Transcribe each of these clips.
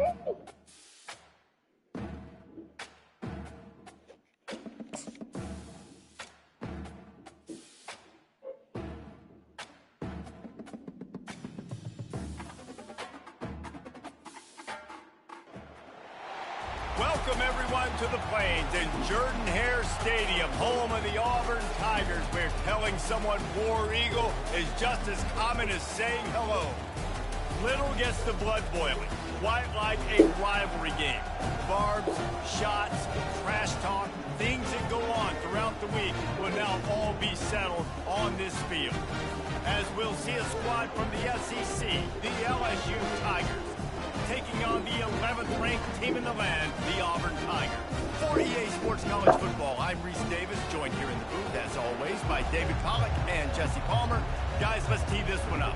Welcome, everyone, to the Plains in Jordan-Hare Stadium, home of the Auburn Tigers, where telling someone War Eagle is just as common as saying hello. Little gets the blood boiling, quite like a rivalry game. Barbs, shots, trash talk, things that go on throughout the week will now all be settled on this field. As we'll see a squad from the SEC, the LSU Tigers, taking on the 11th ranked team in the land, the Auburn Tigers. For EA Sports College Football, I'm Reese Davis, joined here in the booth, as always, by David Pollack and Jesse Palmer. Guys, let's tee this one up.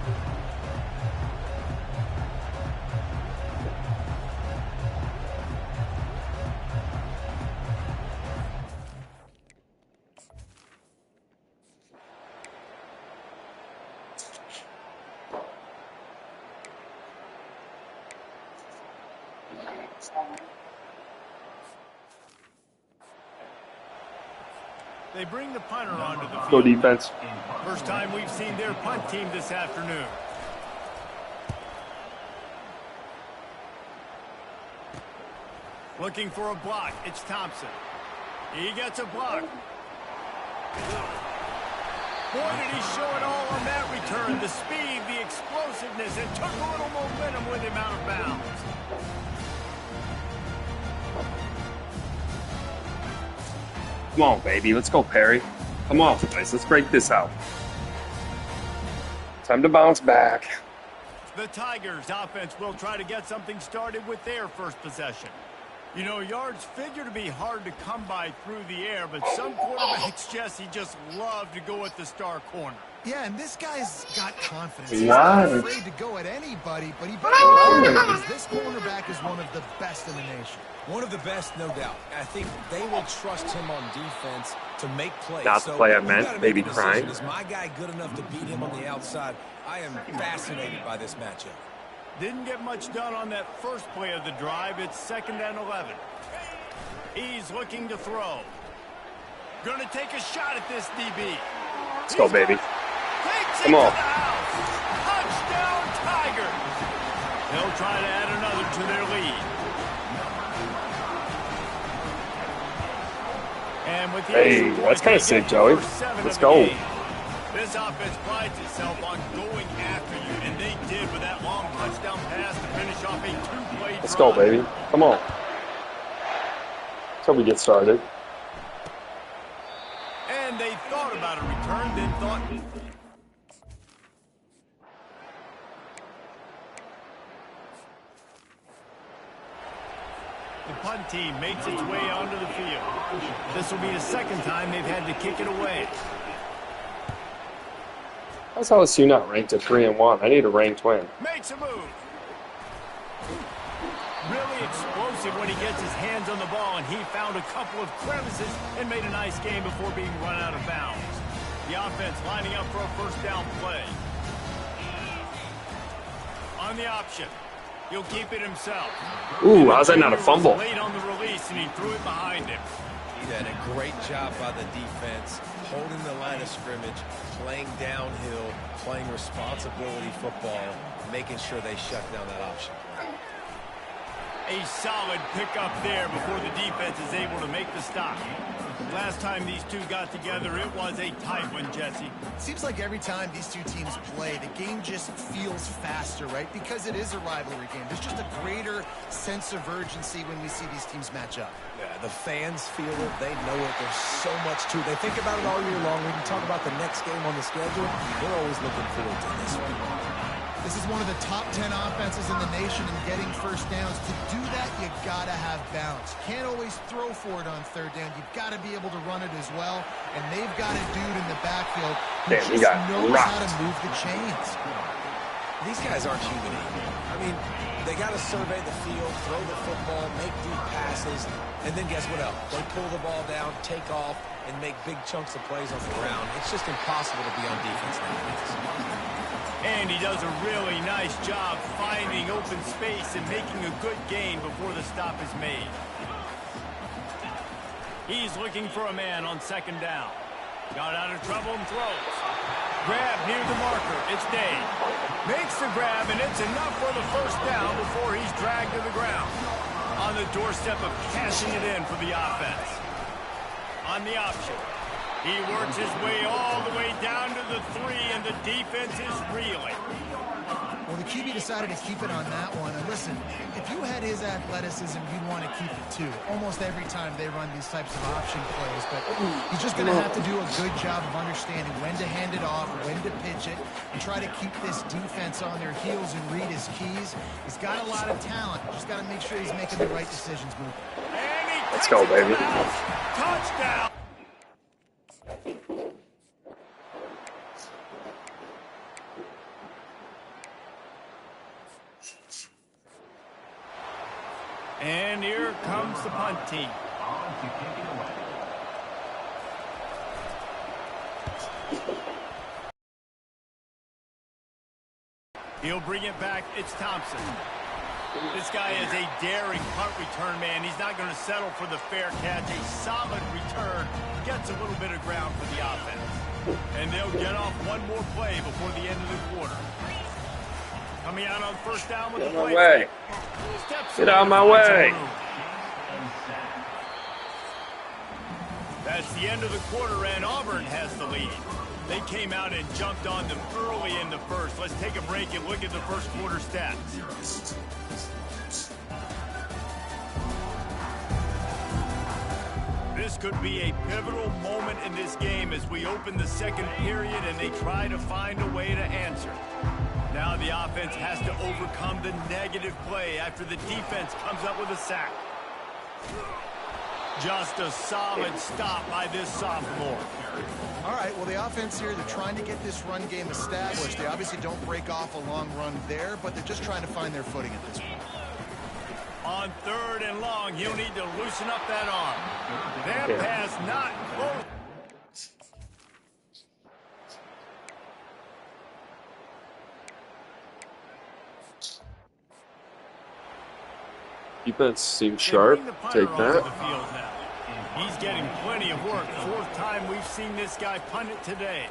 They bring the punter onto the field. Go defense. First time we've seen their punt team this afternoon. Looking for a block. It's Thompson. He gets a block. Boy, did he show it all on that return. The speed, the explosiveness, and took a little momentum with him out of bounds. Come on, baby. Let's go, Perry. Come on, guys. Let's break this out. Time to bounce back. The Tigers' offense will try to get something started with their first possession. You know, yards figure to be hard to come by through the air, but some quarterbacks, Jesse, just love to go at the star corner. Yeah, and this guy's got confidence. He's not not afraid to go at anybody, but he better because this cornerback is one of the best in the nation. One of the best, no doubt. I think they will trust him on defense to make plays. That's the play I meant, baby crying. Is my guy good enough to beat him on the outside? I am fascinated by this matchup. Didn't get much done on that first play of the drive. It's 2nd and 11. He's looking to throw. Going to take a shot at this DB. Let's go, baby. Come on. Touchdown, Tigers. They'll try to add another to their lead. And with the hey, that's kind of sick, Joey. Let's go. This offense prides itself on going after you, and they did with that long touchdown pass to finish off a two-play drive. Let's go, baby. Come on. Until we get started. And they thought about a return, then thought... The punt team makes its way onto the field. This will be the second time they've had to kick it away. How's LSU not ranked at 3-1? I need a ranked win. Makes a move. Really explosive when he gets his hands on the ball, and he found a couple of crevices and made a nice game before being run out of bounds. The offense lining up for a first down play. On the option. He'll keep it himself. Ooh, how's that not a fumble? Late on the release, and he threw it behind him. He did a great job by the defense, holding the line of scrimmage, playing downhill, playing responsibility football, making sure they shut down that option. A solid pickup there before the defense is able to make the stop. Last time these two got together, it was a tight one, Jesse. Seems like every time these two teams play, the game just feels faster, right? Because it is a rivalry game. There's just a greater sense of urgency when we see these teams match up. Yeah, the fans feel it. They know it. There's so much to it. They think about it all year long. We can talk about the next game on the schedule. They're always looking forward to this one. This is one of the top 10 offenses in the nation in getting first downs. To do that, you got to have balance. Can't always throw for it on third down. You've got to be able to run it as well. And they've got a dude in the backfield who just knows how to move the chains. These guys aren't human either. I mean, they got to survey the field, throw the football, make deep passes, and then guess what else? They pull the ball down, take off, and make big chunks of plays on the ground. It's just impossible to be on defense nowadays. And he does a really nice job finding open space and making a good gain before the stop is made. He's looking for a man on second down. Got out of trouble and throws. Grab near the marker. It's Day. Makes the grab, and it's enough for the first down before he's dragged to the ground. On the doorstep of cashing it in for the offense. On the option. He works his way all the way down to the 3, and the defense is reeling. Well, the QB decided to keep it on that one. And listen, if you had his athleticism, you'd want to keep it too. Almost every time they run these types of option plays. But he's just going to have to do a good job of understanding when to hand it off, when to pitch it, and try to keep this defense on their heels and read his keys. He's got a lot of talent. Just got to make sure he's making the right decisions moving. Let's go, baby. Touchdown. And here comes the punt team. He'll bring it back. It's Thompson. This guy is a daring punt return man. He's not going to settle for the fair catch. A solid return. Gets a little bit of ground for the offense. And they'll get off one more play before the end of the quarter. Coming out on first down with the play. Get out of my way. That's the end of the quarter, and Auburn has the lead. They came out and jumped on them early in the first. Let's take a break and look at the first quarter stats. This could be a pivotal moment in this game as we open the second period and they try to find a way to answer. Now the offense has to overcome the negative play after the defense comes up with a sack. Just a solid stop by this sophomore. All right, well, the offense here, they're trying to get this run game established. They obviously don't break off a long run there, but they're just trying to find their footing at this point. On third and long, he'll need to loosen up that arm. That pass not close. Defense seems sharp. Take that. He's getting plenty of work. Fourth time we've seen this guy punt it today.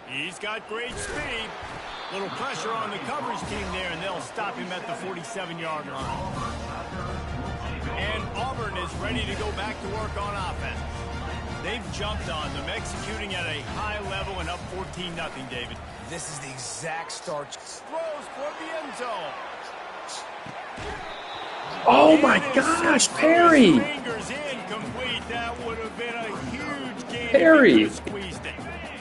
He's got great speed. Little pressure on the coverage team there, and they'll stop him at the 47-yard line. And Auburn is ready to go back to work on offense. They've jumped on them, executing at a high level and up 14-0, David. This is the exact start. Throws for the end zone. Oh my gosh, Perry! Fingers incomplete. That would have been a huge gain. Perry! Squeezed it.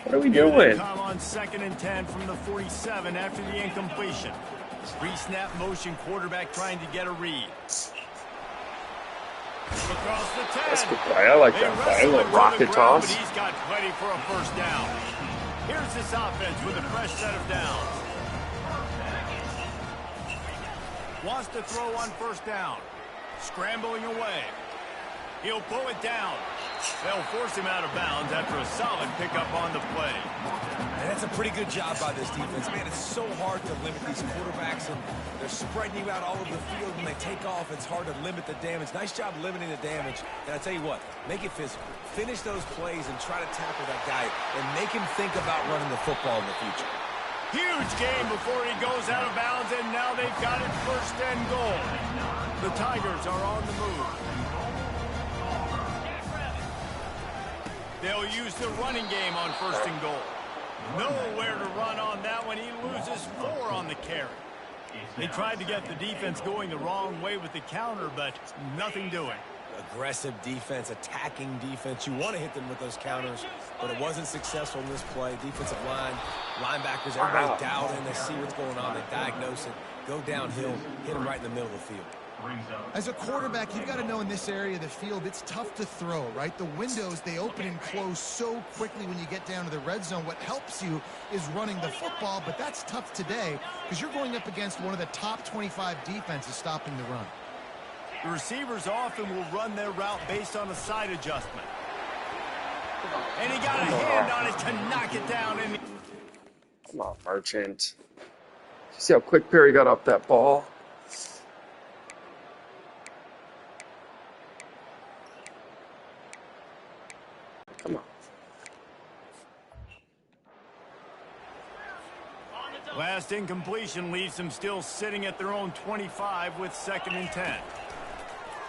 What are we doing? Come on 2nd and 10 from the 47 after the incompletion. Pre-snap motion, quarterback trying to get a read. Across the 10. That's a good play. I like that play. A little rocket toss. But he's got plenty for a first down. Here's this offense with a fresh set of downs. Wants to throw on first down. Scrambling away. He'll pull it down. They'll force him out of bounds after a solid pickup on the play. And that's a pretty good job by this defense. Man, it's so hard to limit these quarterbacks, and they're spreading you out all over the field. When they take off, it's hard to limit the damage. Nice job limiting the damage. And I tell you what, make it physical. Finish those plays and try to tackle that guy and make him think about running the football in the future. Huge game before he goes out of bounds, and now they've got it 1st and goal. The Tigers are on the move. They'll use the running game on 1st and goal. Nowhere to run on that one. He loses 4 on the carry. They tried to get the defense going the wrong way with the counter, but nothing doing. Aggressive defense, attacking defense. You want to hit them with those counters, but it wasn't successful in this play. Defensive line, linebackers, everybody's dialed in. They see what's going on. They diagnose it, go downhill, hit them right in the middle of the field. As a quarterback, you've got to know in this area of the field, it's tough to throw, right? The windows, they open and close so quickly when you get down to the red zone. What helps you is running the football, but that's tough today because you're going up against one of the top 25 defenses stopping the run. The receivers often will run their route based on a side adjustment. And he got a hand on it to knock it down. And Come on, Merchant. You see how quick Perry got up that ball? Come on. last incompletion leaves them still sitting at their own 25 with 2nd and 10.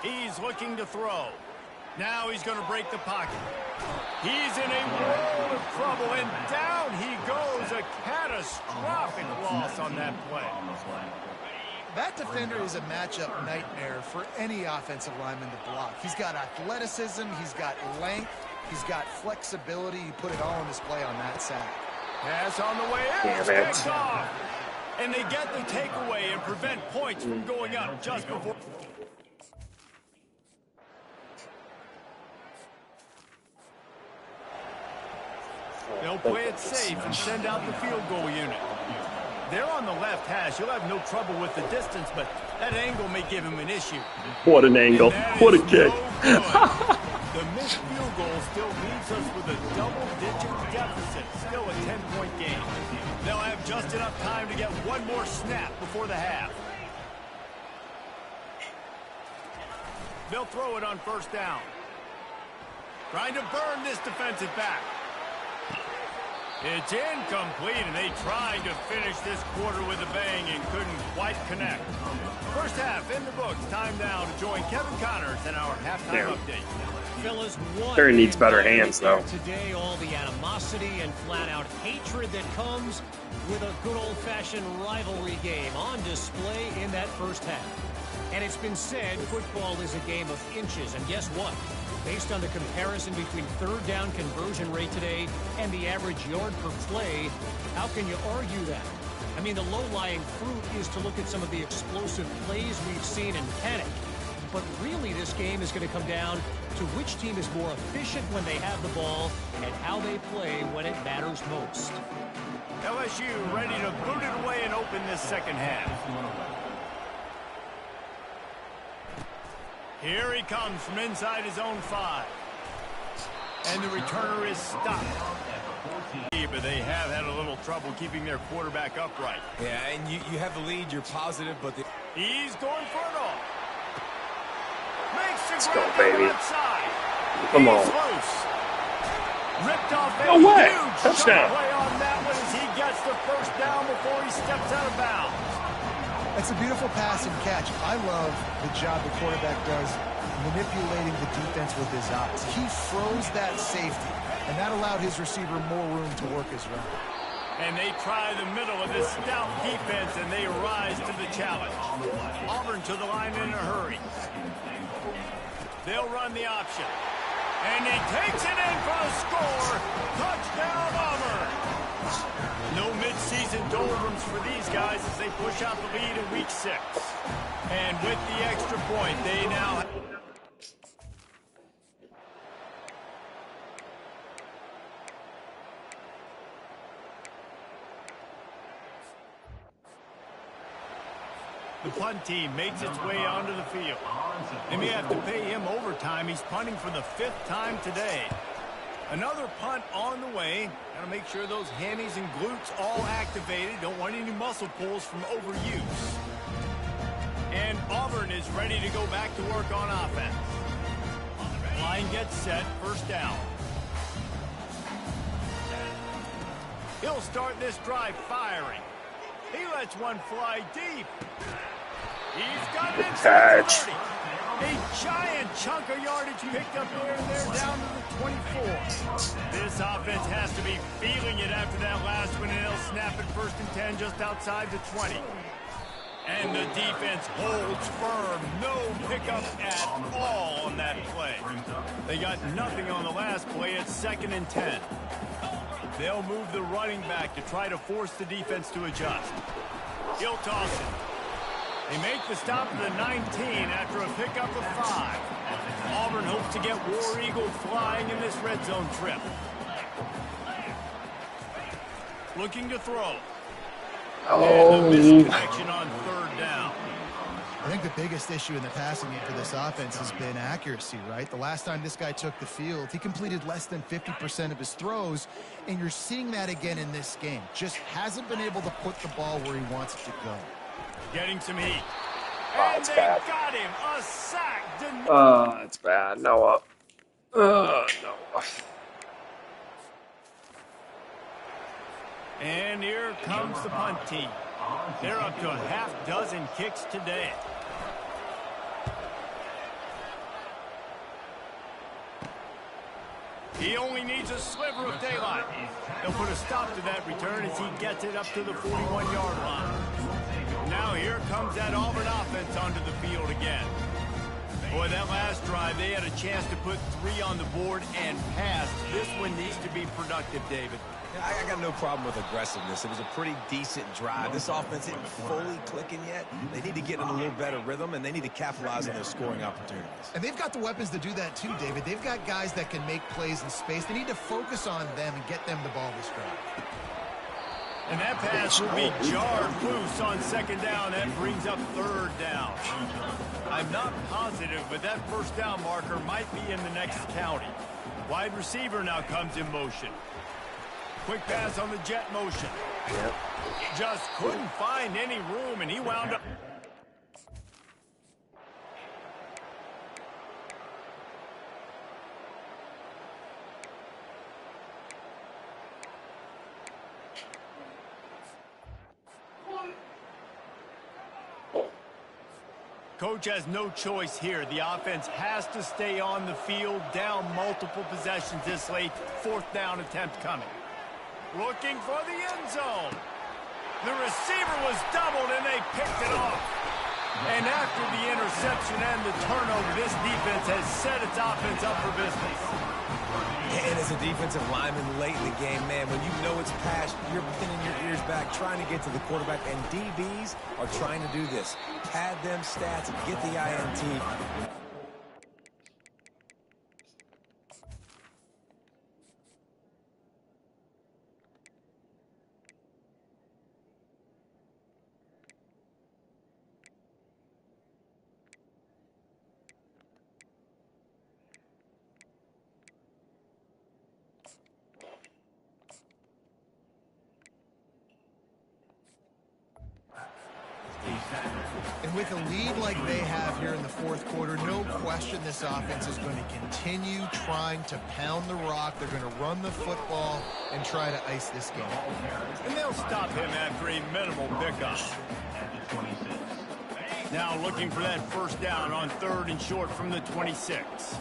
He's looking to throw. Now he's going to break the pocket. He's in a world of trouble, and down he goes. A catastrophic loss on that play. That defender is a matchup nightmare for any offensive lineman to block. He's got athleticism, he's got length, he's got flexibility. He put it all on display on that sack. Pass on the way in. Damn it. Takes off. And they get the takeaway and prevent points from going up just before. They'll play it safe and send out the field goal unit. They're on the left hash. He'll have no trouble with the distance, but that angle may give him an issue. What an angle. What a kick. The missed field goal still leaves us with a double-digit deficit. Still a 10-point game. They'll have just enough time to get one more snap before the half. They'll throw it on 1st down. Trying to burn this defensive back. It's incomplete, and they tried to finish this quarter with a bang and couldn't quite connect. First half in the books. Time now to join Kevin Connors in our halftime update. Fellas, Terry needs better hands, though. Today, all the animosity and flat-out hatred that comes with a good old-fashioned rivalry game on display in that first half. And it's been said football is a game of inches, and guess what? Based on the comparison between 3rd down conversion rate today and the average yard per play, how can you argue that? I mean, the low-lying fruit is to look at some of the explosive plays we've seen in panic. But really, this game is going to come down to which team is more efficient when they have the ball and how they play when it matters most. LSU ready to boot it away and open this second half. Here he comes from inside his own 5. And the returner is stopped. But they have had a little trouble keeping their quarterback upright. Yeah, and you have the lead, you're positive, but he's going for it all. Makes the Let's go, grab baby. on the outside. Come He's on. loose. Ripped off a No way. huge Touchdown. play on that one as he gets the 1st down before he steps out of bounds. That's a beautiful pass and catch. I love the job the quarterback does manipulating the defense with his eyes. He froze that safety, and that allowed his receiver more room to work his run. And they try the middle of this stout defense, and they rise to the challenge. Auburn to the line in a hurry. They'll run the option. And he takes it in for a score. Touchdown, Auburn. No midseason doldrums for these guys as they push out the lead in week 6. And with the extra point, they now... The punt team makes its way onto the field. They may have to pay him overtime. He's punting for the 5th time today. Another punt on the way. Got to make sure those hammies and glutes all activated. Don't want any muscle pulls from overuse. And Auburn is ready to go back to work on offense. Line gets set. 1st down. He'll start this drive firing. He lets one fly deep. He's got it inside the 30. A giant chunk of yardage picked up there, and they're down to the 24. This offense has to be feeling it after that last one, and they'll snap it 1st and 10 just outside the 20. And the defense holds firm. No pickup at all on that play. They got nothing on the last play. It's 2nd and 10. They'll move the running back to try to force the defense to adjust. He'll toss it. They make the stop at the 19 after a pickup of 5. Auburn hopes to get War Eagle flying in this red zone trip. Looking to throw. Oh. And the misconnection on 3rd down. I think the biggest issue in the passing game for this offense has been accuracy, right? The last time this guy took the field, he completed less than 50% of his throws, and you're seeing that again in this game. Just hasn't been able to put the ball where he wants it to go. Getting some heat. Oh, And it's they bad. got him. A sack. It's bad. Noah. No. And here comes the punt team. They're up to a half dozen kicks today. He only needs a sliver of daylight. They'll put a stop to that return as he gets it up to the 41-yard line. Now here comes that Auburn offense onto the field again. Boy, that last drive, they had a chance to put 3 on the board and pass. This one needs to be productive, David. I got no problem with aggressiveness. It was a pretty decent drive. This offense isn't fully clicking yet. They need to get in a little better rhythm, and they need to capitalize on their scoring opportunities. And they've got the weapons to do that too, David. They've got guys that can make plays in space. They need to focus on them and get them the ball this drive. And that pass will be jarred loose on second down. That brings up third down. I'm not positive, but that first down marker might be in the next county. Wide receiver now comes in motion. Quick pass on the jet motion. Yep. Just couldn't find any room, and he wound up. Coach has no choice here. The offense has to stay on the field, down multiple possessions this late. Fourth down attempt coming. Looking for the end zone. The receiver was doubled, and they picked it off. And after the interception and the turnover, this defense has set its offense up for business. And as a defensive lineman late in the game, man, when you know it's past, you're pinning your ears back, trying to get to the quarterback, and DBs are trying to do this. Pad them stats, get the INT. And with a lead like they have here in the fourth quarter, no question this offense is going to continue trying to pound the rock. They're going to run the football and try to ice this game. And they'll stop him after a minimal pickup. Now looking for that first down on third and short from the 26.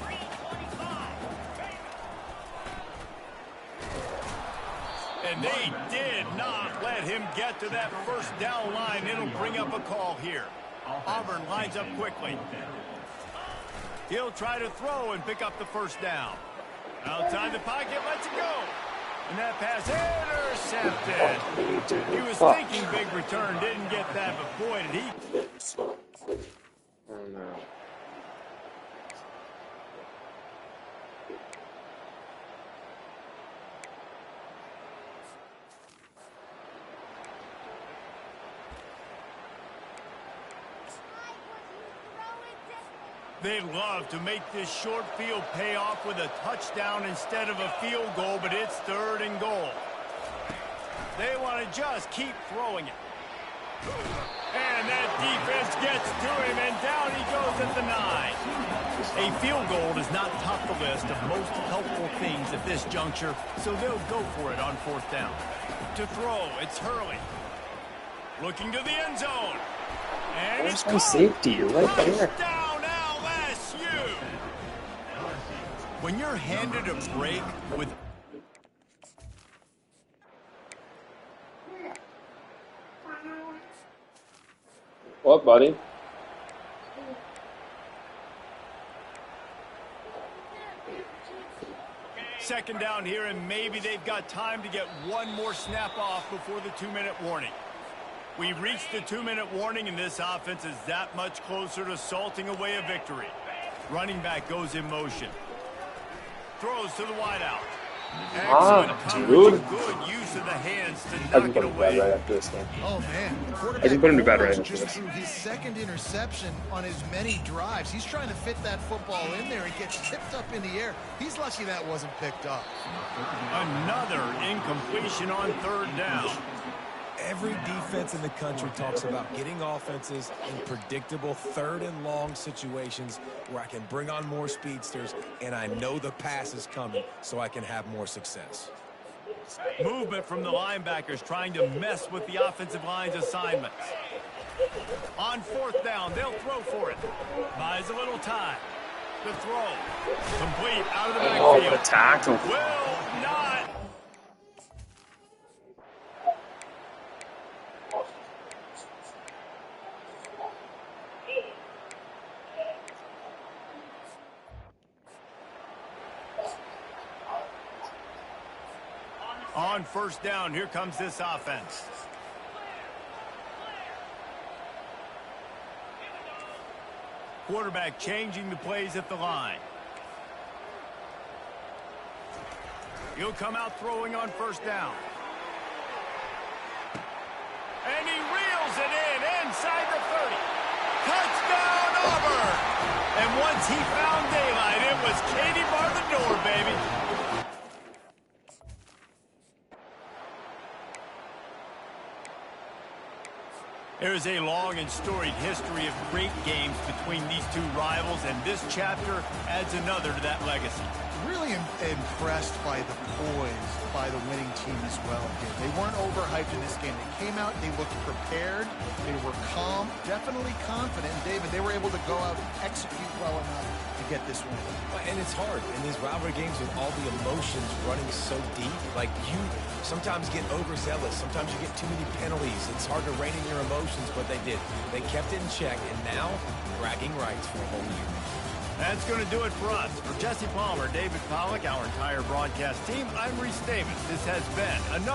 And they did not let him get to that first down line. It'll bring up a call here. Auburn lines up quickly. He'll try to throw and pick up the first down. Outside the pocket, lets it go. And that pass intercepted. He was thinking big return, didn't get that, but boy, did he. Oh, no. They love to make this short field pay off with a touchdown instead of a field goal, but it's third and goal. They want to just keep throwing it. And that defense gets to him, and down he goes at the 9. A field goal does not top the list of most helpful things at this juncture, so they'll go for it on fourth down. To throw, it's Hurley. Looking to the end zone. And Where's it's my caught. safety? Right there. Touchdown, LSU! When you're handed a break with... What, buddy? Second down here, and maybe they've got time to get one more snap off before the 2-minute warning. We've reached the 2-minute warning, and this offense is that much closer to salting away a victory. Running back goes in motion. Throws to the wideout. Excellent dude. coverage, good use of the hands to I can knock put it him to bed right away. after this game. Oh, man. The I quarterback can put him to bed right almost after just this. threw his second interception on as many drives. He's trying to fit that football in there. It gets tipped up in the air. He's lucky that wasn't picked up. Another incompletion on third down. Every defense in the country talks about getting offenses in predictable third and long situations where I can bring on more speedsters and I know the pass is coming so I can have more success. Movement from the linebackers trying to mess with the offensive line's assignments. On fourth down, they'll throw for it. Buys a little time. The throw. Complete out of the Oh, backfield. the tackle. Will not. On first down, here comes this offense. Quarterback changing the plays at the line. He'll come out throwing on first down. And he reels it in inside the 30. Touchdown, Auburn! And once he found daylight, it was Katie bar the door, baby. There is a long and storied history of great games between these two rivals, and this chapter adds another to that legacy. Really impressed by the poise by the winning team as well here. They weren't overhyped in this game. They came out, they looked prepared, they were calm, definitely confident. And David, they were able to go out and execute well enough to get this win. And it's hard in these rivalry games with all the emotions running so deep. Like, you sometimes get overzealous. Sometimes you get too many penalties. It's hard to rein in your emotions, but they did. They kept it in check, and now bragging rights for a whole year. That's going to do it for us. For Jesse Palmer, David Pollack, our entire broadcast team, I'm Reese Davis. This has been another